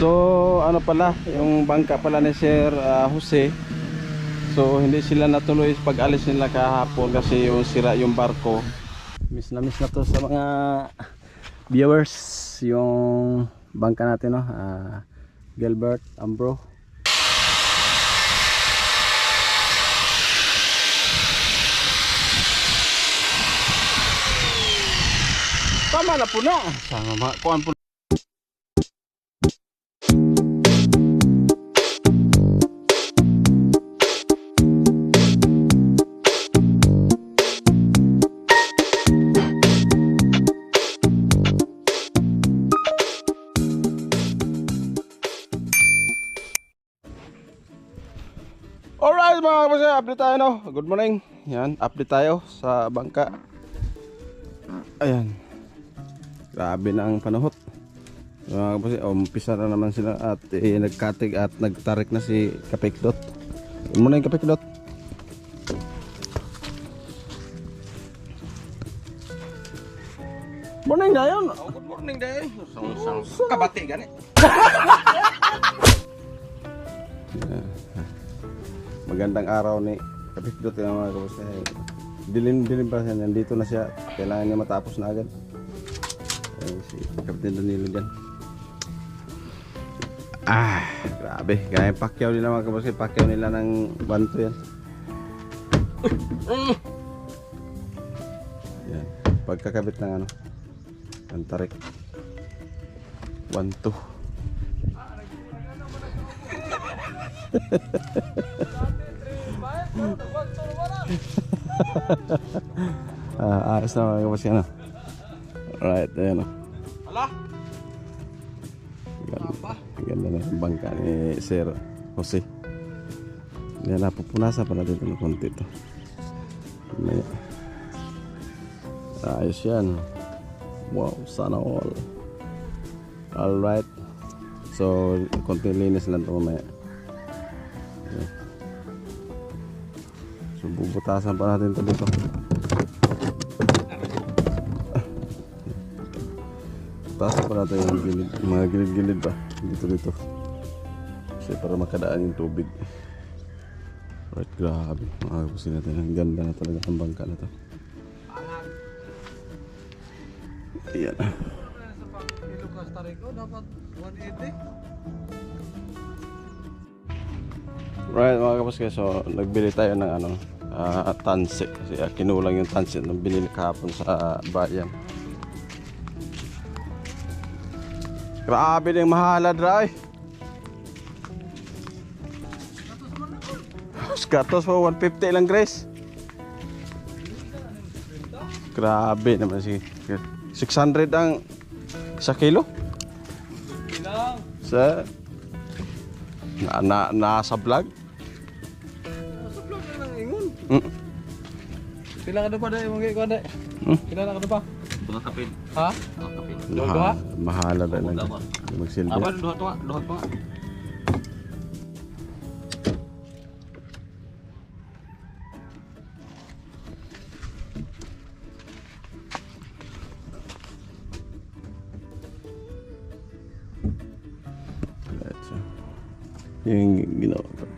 So ano pala, yung bangka pala ni Sir Jose. So hindi sila natuloy pag alis nila kahapon kasi yung sira yung barko. Miss na to sa mga viewers yung bangka natin, no? Gilbert Ambro. Tama na po na. Sama mga kuhan po. Alright mga kapatid, update tayo, no? Good morning. Yan, update tayo sa bangka. Ayan. Grabe na ang panahot. Mga kapatid, umpisa na naman sila at nagkatig at nagtarik na si Kapikdot. Good morning, Kapikdot. Morning dayon. Oh, good morning day. Sang kabati gani. Magandang araw ni Kapikdot yung mga kapatid. Dilim pa siya. Nandito na siya. Kailangan niya matapos na agad. Ayan si Kapiteng Danilo dyan. Grabe. Kaya pakyaw nila mga kapatid. Pakyaw nila ng banto yan. Yan. Pagkakabit ng ano. Ang tarik. 1, 2. Ayos na mga kapatid, ano? Alright, ayan o. Ala. Ganda na yung bangka ni Sir Jose. Yan, napupunasan pa natin ito ng konti ito. Ayos yan. Wow, sana all. Alright. So, konti linis lang ito mamaya. Okay. So, bubutasan pa natin ito dito. Butasan pa natin yung gilid, mga gilid-gilid ba dito. Kasi para makadaan yung tubig. Alright, grabe. Makakapusin natin. Ang ganda na talaga ang bangka na ito. Ayan. Dapat 180. Right mga kapatid, so nagbili tayo ng ano, tansi kasi kinulang yung tansi na binili kahapon sa bayan. Grabe din mahalad ray. Gatos po 150 lang, Grace. Grabe naman si 600 ang 1 kilo. Ilang? Sa nasa vlog. Sa vlog na lang ingon. Mm. Pila ka pa dai mong ikuan dai? Pila na ka pa? Duha kapin. Ha? Duha kapin. Duha? Mahalad lang. Magsilbi. Apa duha to? Duha to. Yung ginawa ko.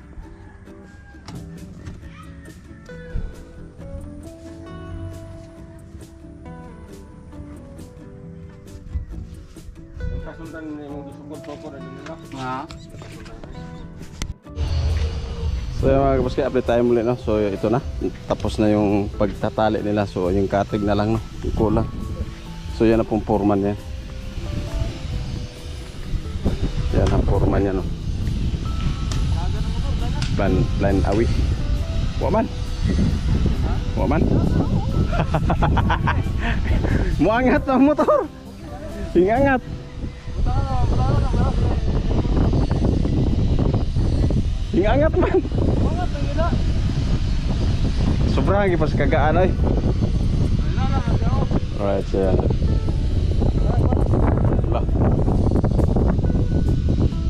Kasundan ni mong gisugod ko ra dinila. Ha? So yung mga kapatid, update tayo muli, no? So ito na, tapos na yung pagtatali nila. So yung katig na lang, no? Yung kulang. So yan na pong foreman yan. Yan ang foreman yan, no? Plan awi. Waman. Muangat ang motor. Hingangat. Hingangat man. Sobrang gipas kagaan ay. Alright, so yan.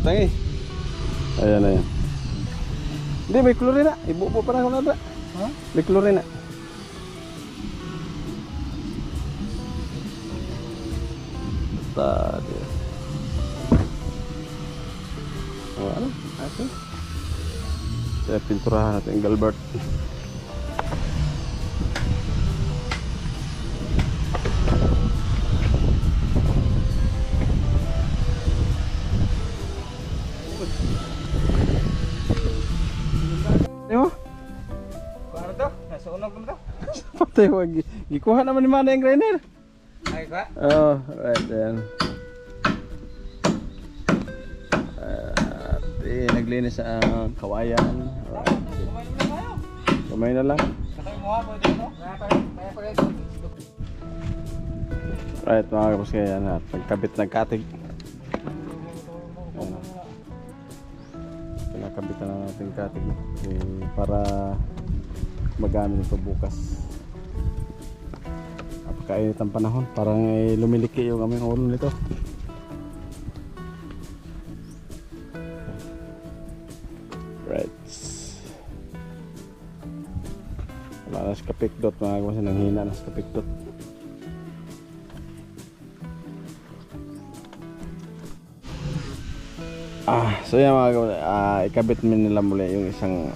Tangi. Ayan na yan. Hindi, may klorina. Ibubo pa na ako na ba? Ha? May klorina. Tadi. Okay. Saya pinturahan natin Galbert. Ano? Ano to? Nasunog mo to? Patay wag. Gikuha naman ni Mana yung grinder. Ay ka? Oh, right then. Naglinis ang kawayan. Alright. Kamay na lang. Right mga kapos kaya na pagkabit ng katig. Pinakabitan na natin katig para magamit ito bukas. Napakainit ang panahon, parang lumiliki yung aming ulo nito. Right. Wala na si kapikdot mga kapos, nanghina na si kapikdot. So yan mga kapatid, ikabit mo nila muli yung isang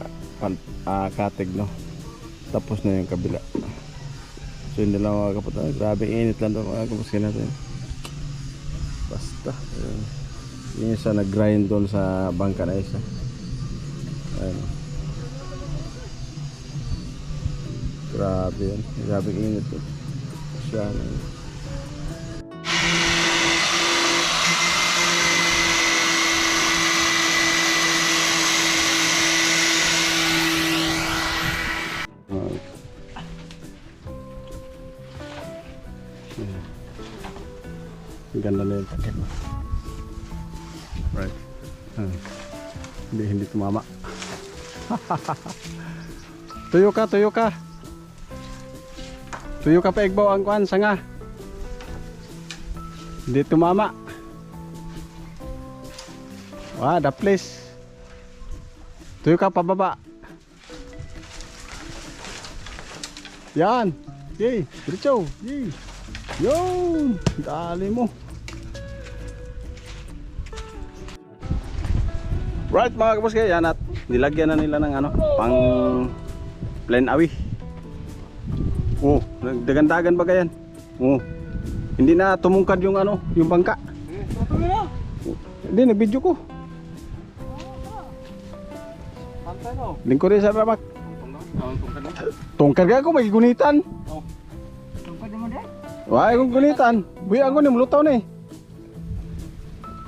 katig, no? Tapos na yung kabila. So yun nila mga kapatid, grabe init lang doon mga kapatid natin. Basta yung isa nag-grind doon sa bangka na isa. Ayan. Grabe yan, grabe init doon. Siya ganda na yung takip. Right. Hindi tumama. Tuyo ka. Tuyo ka pa igbaw ang kuhan, sanga. Hindi tumama. Wah, the place. Tuyo ka pababa. Yan. Yay, diretso. Yay. Yun, dali mo. Right mga kapos kaya yan at nilagyan na nila ng ano, pang plain awi. Oh, dagan-dagan ba yan? Oh. Hindi na tumungkad yung ano, yung bangka. Hindi, nag-video ko. Pantay no. Lingko rin sa ramak. Tungkad ka ako, may gunitan. Tungkad mo din? Wah, kung gunitan. Buya ako ni mulutaw na eh.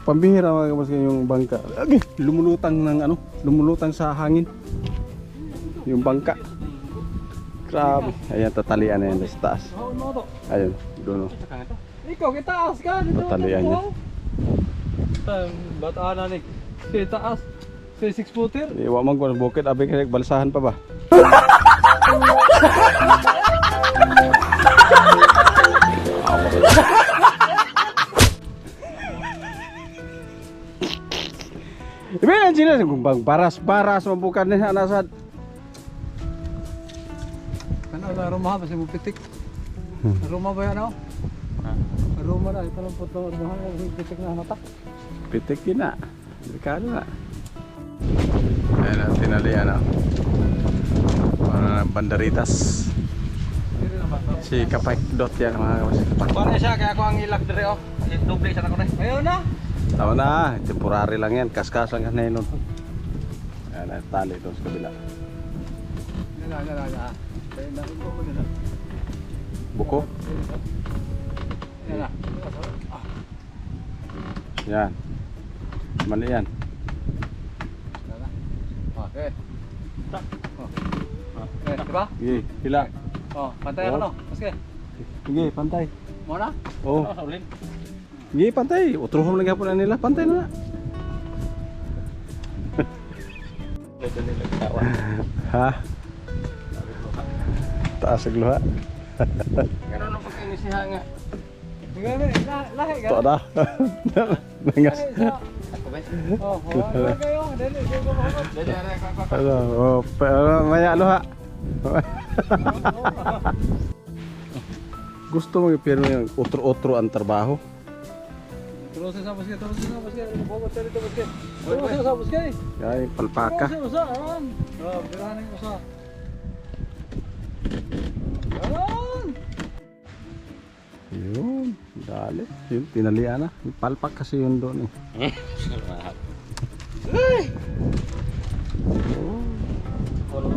Pambihira mga kapos yung bangka. Agi, lumulutang sa hangin. Yung bangka. Grabe. Ayan, tatalian na yan sa taas. Ayun, doon. Ikaw, kitaas ka. Tatalian niya. Bataan na ni. Si taas. Si 6 footer. Iwa man ko ng bukid, abi kaya balsahan pa ba? Ibi na sila kung bang baras mabukan na nasad. Ano na rumah ba si mo pitik? Rumah ba yan oh? Rumah na ito lang po ito rumah pitik na natak. Pitik yun na. Delikado na. Ayan na, tinalian na. Para banderitas. Si Kapay Dot yan mga kapatid. Paano siya kaya ako ang ilag dire oh. Doble siya na ko na. Ayun na. Tama na, temporary lang yan. Kaskas lang yan na yun. Ayan na, tali doon sa kabila. Yan. Buko. Yan. Yan. Mali yan. Okay. Okay, diba? Sige, hila. Oh, pantay ako no. Maske. Sige, pantay. Mo na? Oh. Sige, pantay. Utruhom lang hapon na nila. Pantay na na. Ha? Taas ang luha. Ganun ang pag-inisiha nga. Lahi ka? Ito na. Nangas. Oh, kayo. Dali, Maya luha. Gusto mo pero yung otro-otro ang trabaho. Terus sa basket, terus sa basket. Bawa cari itu basket. Terus sa basket. Ay, palpaka. Terus sa ayan. Oh, pirahan ko sa. Ayan. Yun, dali. Yun, tinalian na. Yung palpak kasi yun doon eh.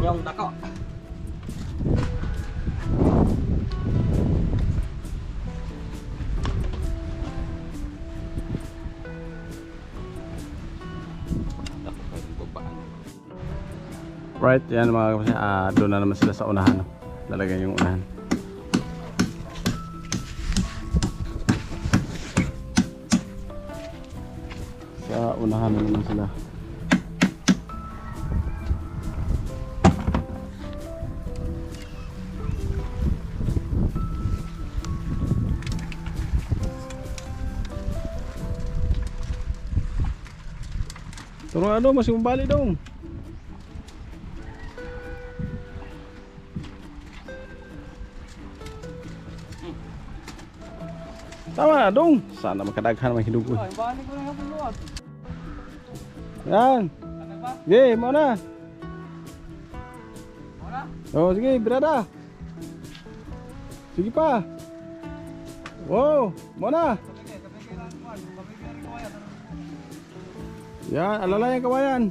Yung dako. Right, yan mga kapatid. Doon na naman sila sa unahan. No? Lalagay yung unahan. Sa unahan na naman sila. Turo ano, masih mabali dong. Tama na dong. Sana makadaghan ng hidugoy. Ay, balik ko na hapon luwag. Yan. Ano ba? Sige, mo na. Wala? Oh, sige, berada. Sige pa. Wow, mo na. Kapigil lang ko. Kapigil ko yan. Yan, alalay ang kawayan.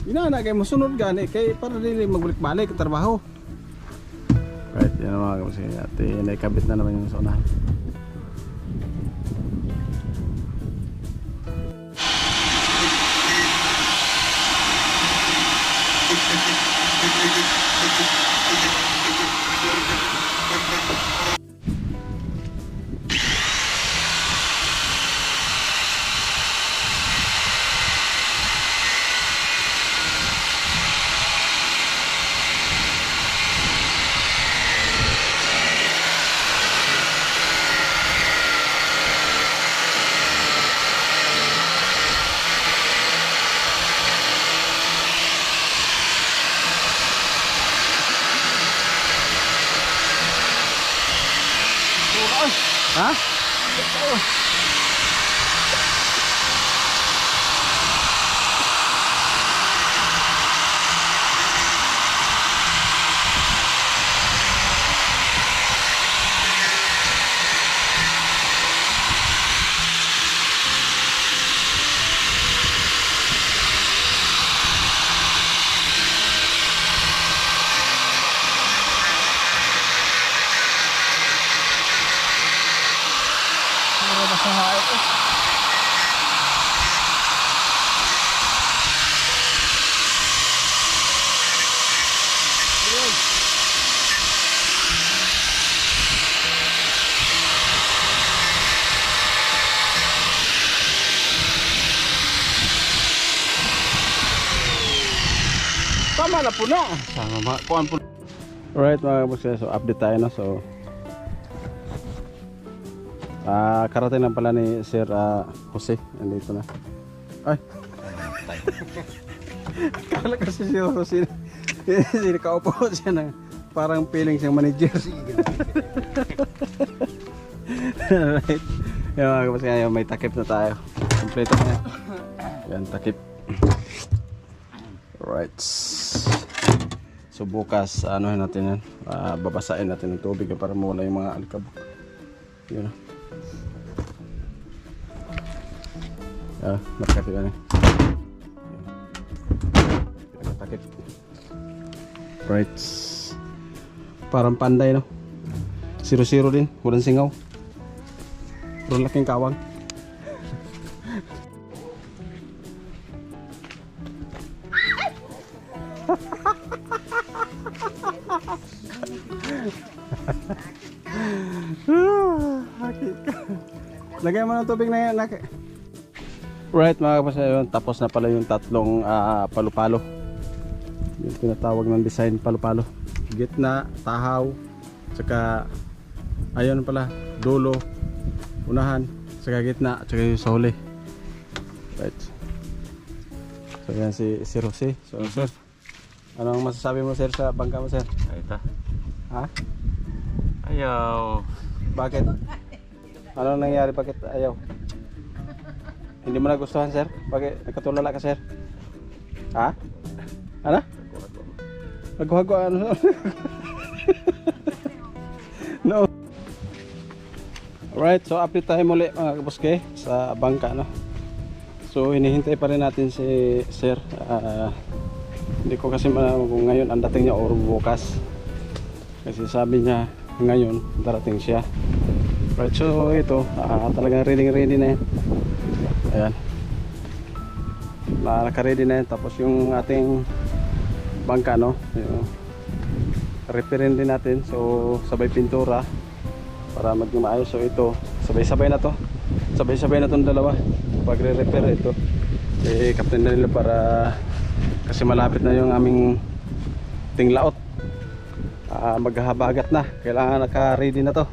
Inana kay masunod gani kay para dili magbalik-balik sa trabaho. Right, yan ang mga kapatid. At naikabit na naman yung sa unahan. Ha? Tama na po na. Sama kuan po. Alright mga kapatid, so update tayo na. So karating lang pala ni Sir Jose. Nandito na. Ay. Kala kasi si Jose. Nakaupo siya na parang feeling siyang manager. Alright. Yan mga kapatid, ngayon may takip na tayo. Kompleto na. Yan takip. Right. So bukas anuhin natin yan. Babasain natin ng tubig para mawala yung mga alikabok. Yun. Nakakit yan eh. Nakakit. Right. Parang panday no. 0-0 din. Walang singaw. Pero laking kawang. Lagay mo ng tubig na yan. Right mga kapatid, tapos na pala yung tatlong palo-palo. Yung tinatawag ng design palo-palo. Gitna, tahaw, saka ayun pala, dulo, unahan, saka gitna, saka yung sa huli. Right. So yan si Sir Jose. So sir, anong masasabi mo sir sa bangka mo sir? Ay ta. Ha? Ayaw. Bakit? Ano nangyari? Bakit ayaw? Hindi mo nagustuhan, sir? Bakit nagkatulala ka, sir? Ha? Ano? Naghago ano? No. Alright, so update tayo muli mga kabuske sa bangka, no? So hinihintay pa rin natin si sir. Hindi ko kasi malaman kung ngayon ang dating niya or bukas. Kasi sabi niya ngayon darating siya. Right, so ito talagang ready na yan. Ayan, naka-ready na yan. Tapos yung ating bangka, no, repair din natin. So sabay pintura para maging maayos. So ito sabay-sabay na to. Sabay-sabay na tong dalawa pag re-repair ito. Captain Danilo para kasi malapit na yung aming tinglaot. Maghahabagat na. Kailangan naka-ready na to.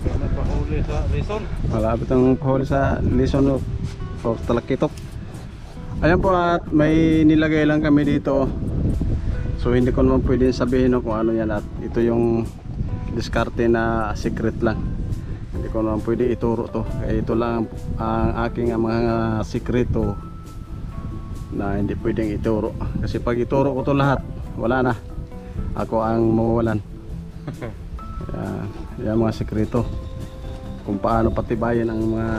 Nagpahuli sa Lison. Malapit ang pahuli sa Lison for Talakitok. Ayan po, at may nilagay lang kami dito. So hindi ko naman pwedeng sabihin kung ano yan. At ito yung diskarte na secret lang. Hindi ko naman pwede ituro to. Kaya ito lang ang aking mga sikreto na hindi pwedeng ituro. Kasi pag ituro ko to lahat, wala na. Ako ang mawawalan. Yan mga sikreto kung paano patibayin ang mga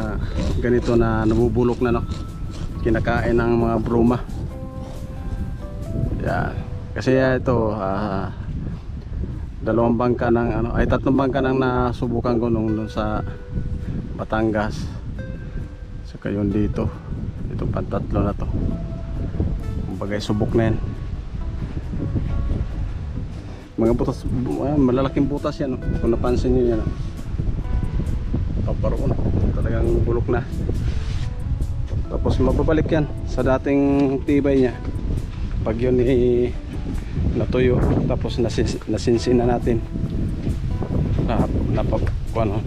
ganito na nabubulok na, no, kinakain ng mga bruma. Yan. Kasi ito dalawang bangka ng tatlong bangka nang nasubukan ko nung sa Batangas. Saka yun dito. Ito pantatlo na to. Kumbaga subok na yan. Mga butas, malalaking butas yan, no? Kung napansin nyo yan, no? Paparoon, talagang bulok na. Tapos mababalik yan sa dating tibay niya pag yun natuyo. Tapos nasinsin na natin,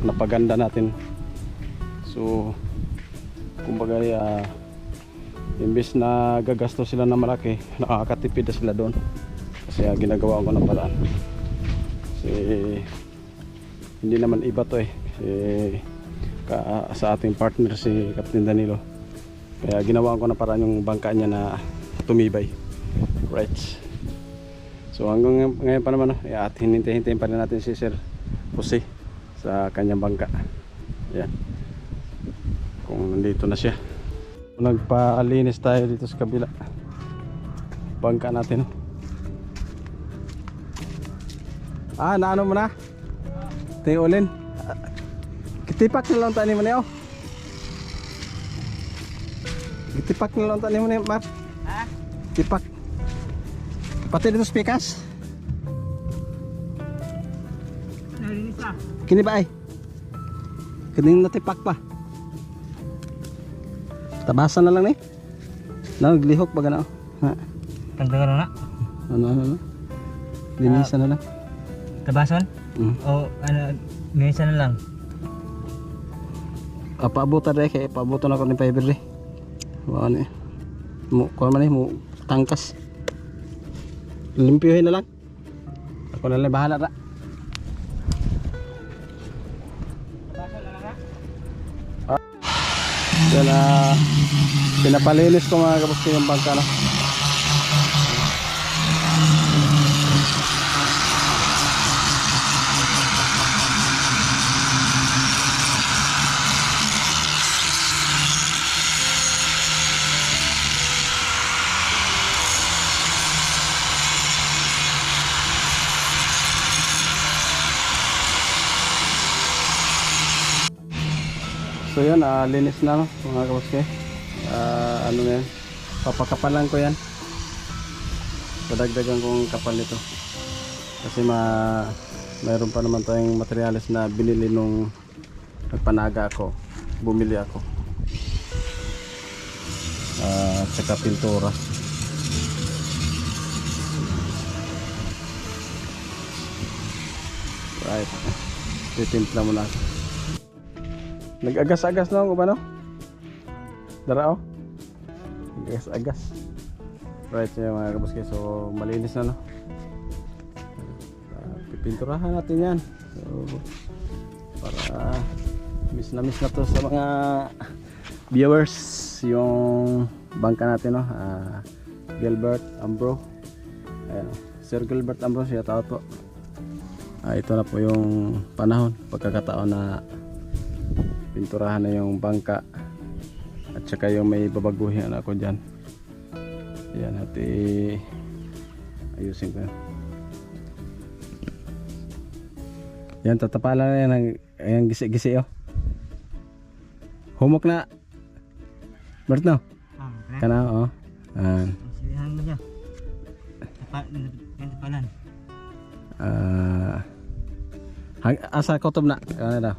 napaganda natin. So kumbaga imbis na gagasto sila na malaki, nakakatipid na sila doon. Kasi ginagawa ko ng paraan. Kasi hindi naman iba to kasi sa ating partner si Captain Danilo. Kaya ginawa ko ng paraan yung bangka niya na tumibay. Right. So hanggang ngayon pa naman, at hinintay-hintayin pa rin natin si Sir Jose sa kanyang bangka. Ayan, kung nandito na siya. Nagpaalinis tayo dito sa kabila bangka natin, no? Naano mo na? Tiulin. Kitipak na lang tanim mo na yun. Kitipak na lang tanim mo na yun, Mar. Ha? Kitipak. Pati dito spikas. Nalinis na. Kini ba ay? Kini natipak pa. Tabasan na lang ni. Naglihok baga na. Ha. Tanggalan na. Ano. Linisan na lang. Tabason? O minsan na lang. Paabutan rin kaya paabutan ako ni fiber rin. Ano eh. Kuha man eh, tangkas. Limpyuhin na lang. Ako na lang bahala ra. Yan pinapalinis ko mga kapuski yung bangka, no? So yun, linis na, no, mga kabuske. Ano na yan, papakapalan ko yan. Padagdagan kong kapal nito kasi mayroon pa naman tayong materials na binili nung nagpanaga ako, bumili ako, tsaka pintura. Right, titimpla mo na. Nag-agas-agas na ako ba, no? Darao? Nag-agas-agas. Right, yun mga kabuske. So malinis na, no? Pipinturahan natin yan. So para Miss na to sa mga viewers yung bangka natin, no? Gilbert Ambro. Ayan, Sir Gilbert Ambro, siya tao po. Ito na po yung panahon, pagkakataon na pinturahan na yung bangka at saka yung may babaguhin ako dyan. Ayan, at ayusin ko yan. Yan, tatapalan na yan ng ayan, gisi-gisi, oh. Humok na Bert, no? Kana, oh. Silihan mo niya. Tapalan. Asa kotob na ano daw.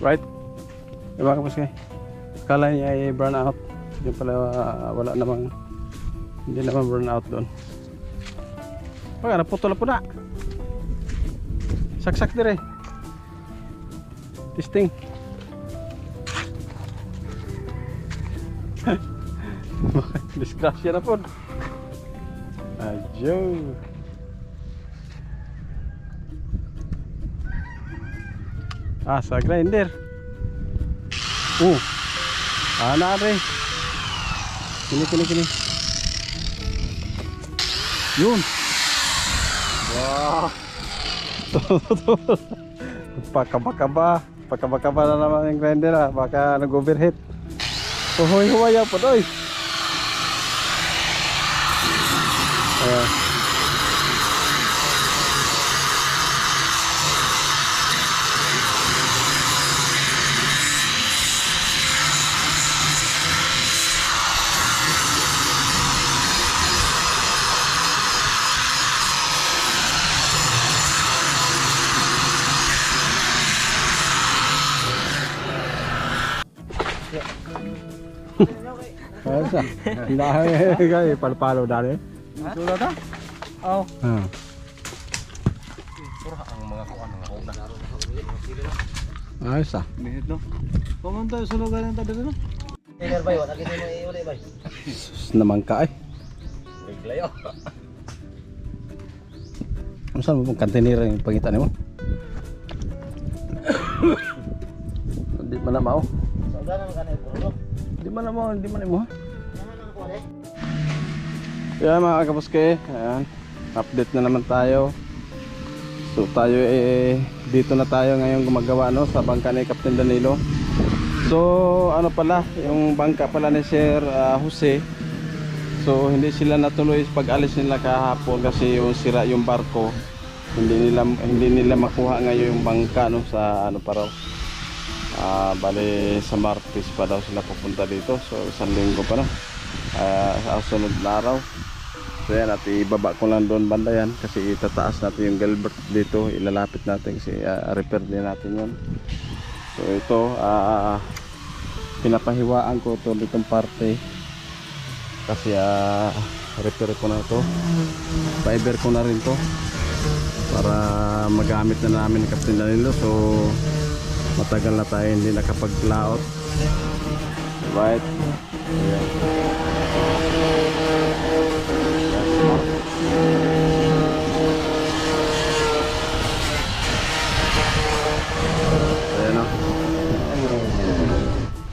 Right? Diba kapos kayo? Akala niya ay burn out. Hindi pala wala namang, hindi naman burn out doon. Pagka naputol po na. Saksak dire. Testing. Disgrasya na po. Adyo. Sa grinder. Nare. Kini. Yun. Wow. Pakaba na naman yung grinder, baka nag-overheat. Huwaya po doy. Dahil kayo palpalo dali. Sulat ha? Oo. Pura ang mga kuan ng hog na. Ayos ah. Minit no. Pumunta sa lugar ng tabi no. Tingnan bay, wala kita mo iuli bay. Sus naman ka eh. Biglayo. Ano saan mo pong kantinira yung pangitan mo? Hindi man na mao. Sauda na kanay puro. Hindi man na mo ha. Kaya mga kapuske, ayan, update na naman tayo. So tayo dito na tayo ngayon gumagawa, no, sa bangka ni Captain Danilo. So ano pala, yung bangka pala ni Sir Jose. So hindi sila natuloy pag alis nila kahapon kasi yung sira yung barko. Hindi nila makuha ngayon yung bangka, no, sa ano pa raw. Bale sa Martes pa daw sila pupunta dito. So isang linggo pa na. Sa sunod na araw. So yan, at ibaba ko lang doon banda yan kasi itataas natin yung Gilbert dito, ilalapit natin kasi repair din natin yun. So ito pinapahiwaan ko ito ditong parte kasi repair ko na ito, fiber ko na rin to para magamit na namin ni Captain Danilo. So matagal na tayo hindi nakapaglaot, right? Ayan. Ayan o.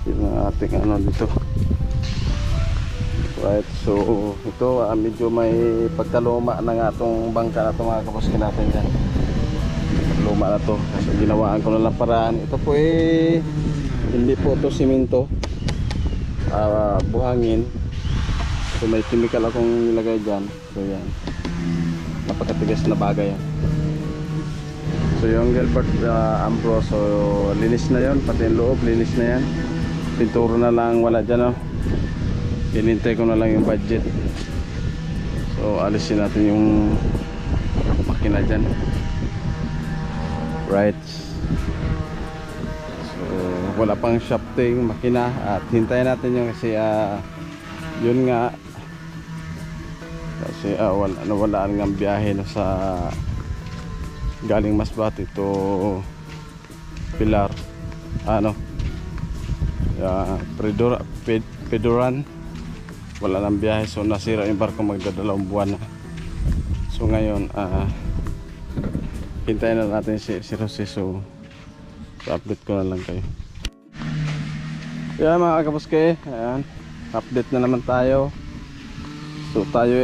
Yung ating ano dito. Ito Right, so ito medyo may pagkaluma na nga itong bangka na ito mga kabuski natin yan. Luma na to kasi ginawaan ko na lang paraan. Ito po hindi po ito simento, buhangin. So may chemical akong nilagay dyan. So yan, napakatigas na bagay yan. So yung Gilbert Ambro, so linis na yon, pati yung loob linis na yan. Pinturo na lang wala dyan, oh. Hinintay ko na lang yung budget. So alisin natin yung makina dyan. Right, so wala pang shafting makina at hintayin natin yung kasi yun nga kasi nawalaan ng biyahe na sa galing Masbate to Pilar, Pedoran, wala nang biyahe, so nasira yung barko, magdadalawang buwan na. So ngayon hintayin na natin si Jose, so update ko na lang kayo. Yan mga kabuski, ayan, update na naman tayo. So tayo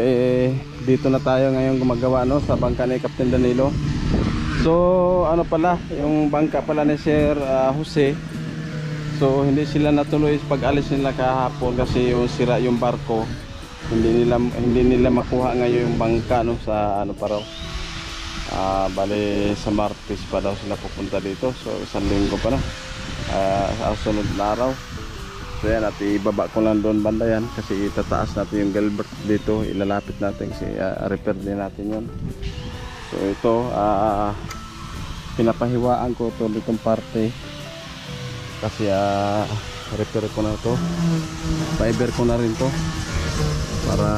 dito na tayo ngayon gumagawa sa bangka ni Captain Danilo. So ano pala, yung bangka pala ni Sir Jose, so hindi sila natuloy pag alis nila kahapon kasi yung sira yung barko. Hindi nila makuha ngayon yung bangka sa pa raw. Bali sa Martes pa daw sila pupunta dito. So isang linggo pa na sa sunod na araw. So yan, at ibaba ko lang doon banda yan kasi itataas natin yung Gilbert dito, ilalapit natin kasi repair din natin yun. So ito pinapahiwaan ko ito ditong parte kasi repair ko na ito, fiber ko na rin to para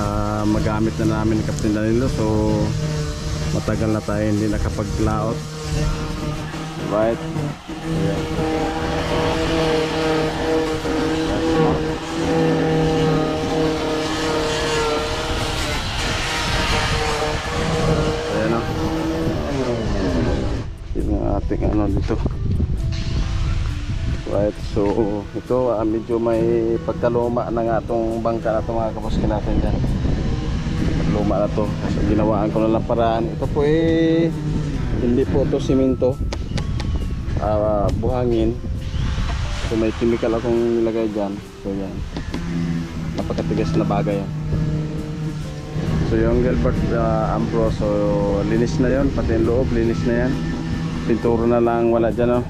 magamit na namin ni Captain Danilo. So matagal na tayo hindi nakapaglaot. Right, ayan. Ayan o, yung ating dito. Right, so ito medyo may pagkaluma na nga itong bangka na ito mga kabuski natin yan. Luma na to kasi ginawaan ko na lang paraan. Ito po hindi po ito simento, buhangin. So may chemical akong nilagay dyan. So yan, napakatigas na bagay yan. So yung Gilbert Ambro, so linis na yon, pati yung loob linis na yan. Pinturo na lang wala dyan, oh.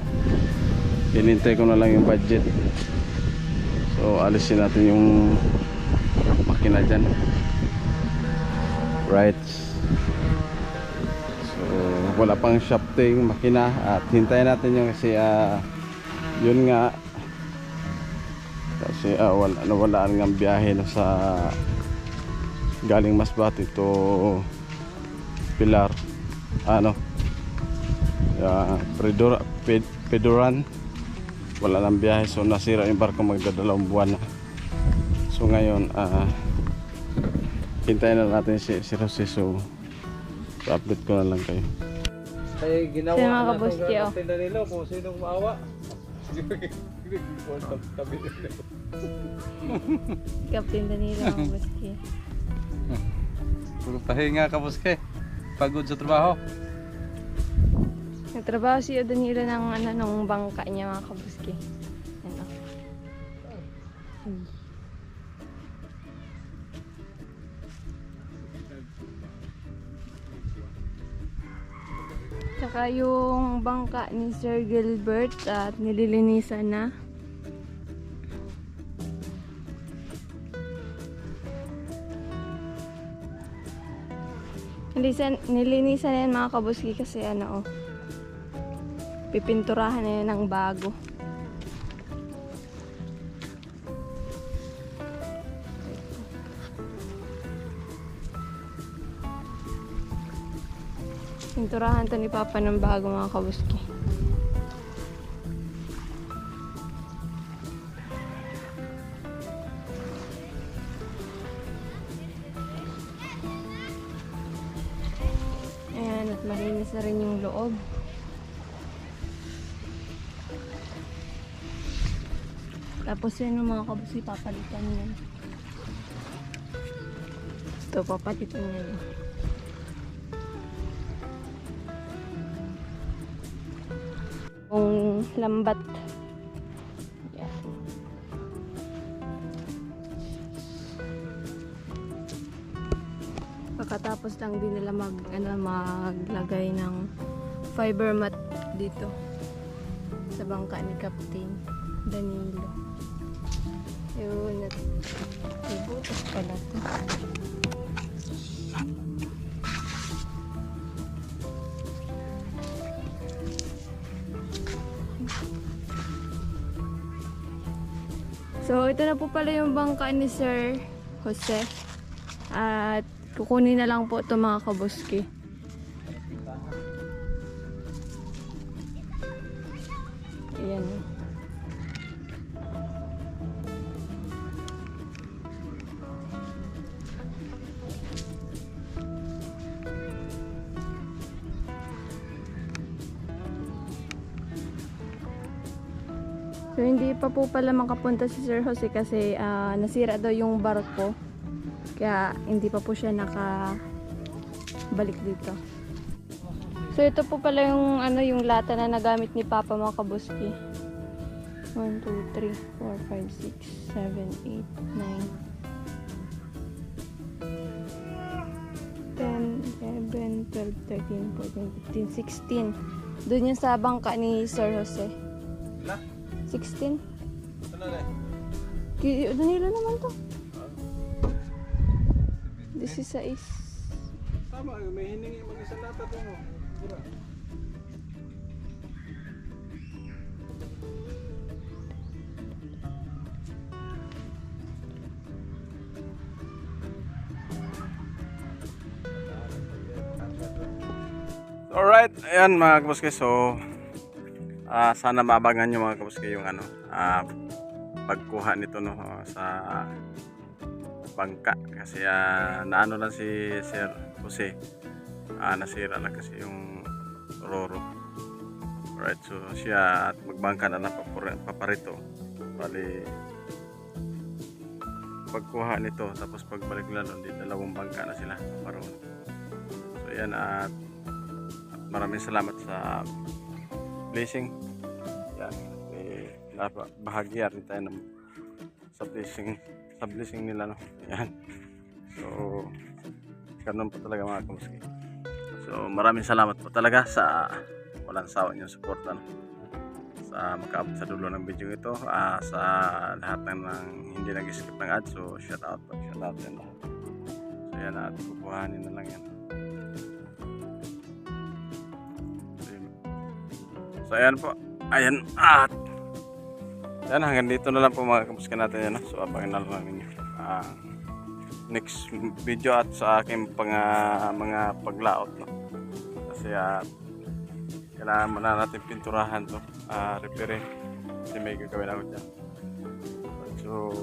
Hinintay ko na lang yung budget. So alisin natin yung makina dyan. Right, so wala pang shafting makina at hintayin natin yung kasi yun nga kasi nawalaan ng biyahe na sa galing Masbate to Pilar, Pedoran, wala nang biyahe, so nasira yung barko, magdadalawang buwan na. So ngayon hintayin na natin si Jose, so update ko na lang kayo. Kaya ginawa Sino mga na kabuski, itong oh? Captain Danilo kung sinong maawa. Captain Danilo mga kabuski. Puro pahinga kabuski, pagod sa trabaho. Nagtrabaho si Danilo ng bangka niya mga kabuski. Yan, oh. Tsaka yung bangka ni Sir Gilbert at nililinisan na. Nilinisan na yan mga kabuski kasi pipinturahan na yan ng bago. Pinturahan to ni Papa ng bago mga kabuski. Ayan, at malinis na rin yung loob. Tapos yan yung mga kabuski, papalitan yan. Ito, papalitan niya yun. Yung lambat. Yan. Pagkatapos lang din nila maglagay ng fiber mat dito sa bangka ni Captain Danilo. Yun, ibutas pala to. So, ito na po pala yung bangka ni Sir Jose. At kukunin na lang po ito mga kabuski. Ayan. So, hindi pa po pala makapunta si Sir Jose kasi nasira daw yung barko. Kaya hindi pa po siya nakabalik dito. So, ito po pala yung, yung lata na nagamit ni Papa mga kabuski. 1, 2, 3, 4, 5, 6, 7, 8, 9, 10, 11, 12, 13, 14, 15, 16. Doon yung sa bangka ni Sir Jose. 16? Ano na? Danilo naman to. 16. Tama, may hiningi mag-isang lata doon. Bura. Alright, ayan mga kabuski. So, sana maabangan nyo mga kabuski yung pagkuha nito no, sa bangka. Kasi naano lang si Sir Jose. Nasira lang kasi yung roro. Alright, so siya at magbangka na lang paparito. Bali, pagkuha nito, tapos pagbalik nila doon, dalawang bangka na sila. Maroon. So yan, at maraming salamat sa blessing. Yan, bahagya rin tayo sa blessing nila no. Yan. So ganun po talaga mga kamuski. So maraming salamat po talaga sa walang sawa niyong suporta no? Sa makaabot sa dulo ng video ito, sa lahat ng hindi nag-skip ng ads. So shout out yan no? So yan, at kukuhanin na lang yan. So ayan po, ayan, at yan, hanggang dito na lang po mga kamuski natin yan. So abangan na lang ninyo next video at sa aking mga paglaot no? Kasi kailangan muna natin pinturahan to, repair kasi may gagawin ako dyan. So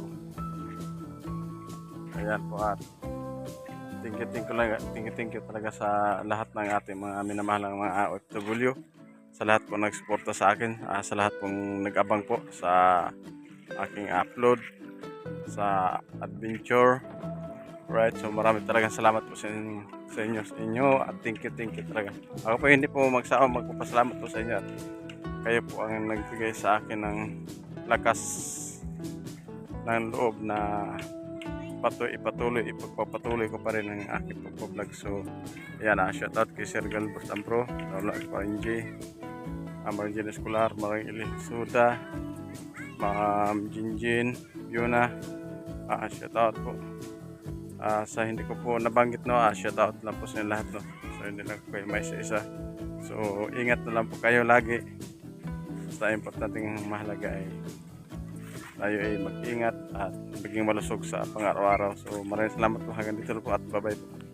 ayan po, at thank you talaga sa lahat ng ating mga minamahalang mga OFW, sa lahat po nagsuporta sa akin, sa lahat pong nag-abang po sa aking upload sa adventure. Right, so marami talagang salamat po sa inyo at thank you talaga. Ako po hindi po magsawa magpapasalamat po sa inyo, at kayo po ang nagbigay sa akin ng lakas ng loob na ipagpapatuloy ko pa rin ang aking pagpa-vlog. So ayan, shout out kay Sir Gilbert Ampro, Paula Parinji, Marjin Escolar, Marang Ili Suda, Ma'am Jinjin, Yuna, shout out po. Sa hindi ko po nabanggit no, shout out lang po sa lahat no. So hindi lang kayo may isa. So ingat na lang po kayo lagi. Basta importanteng mahalaga ay tayo ay mag-ingat at maging malusog sa pang-araw-araw. So maraming salamat po, hanggang dito po at bye-bye po.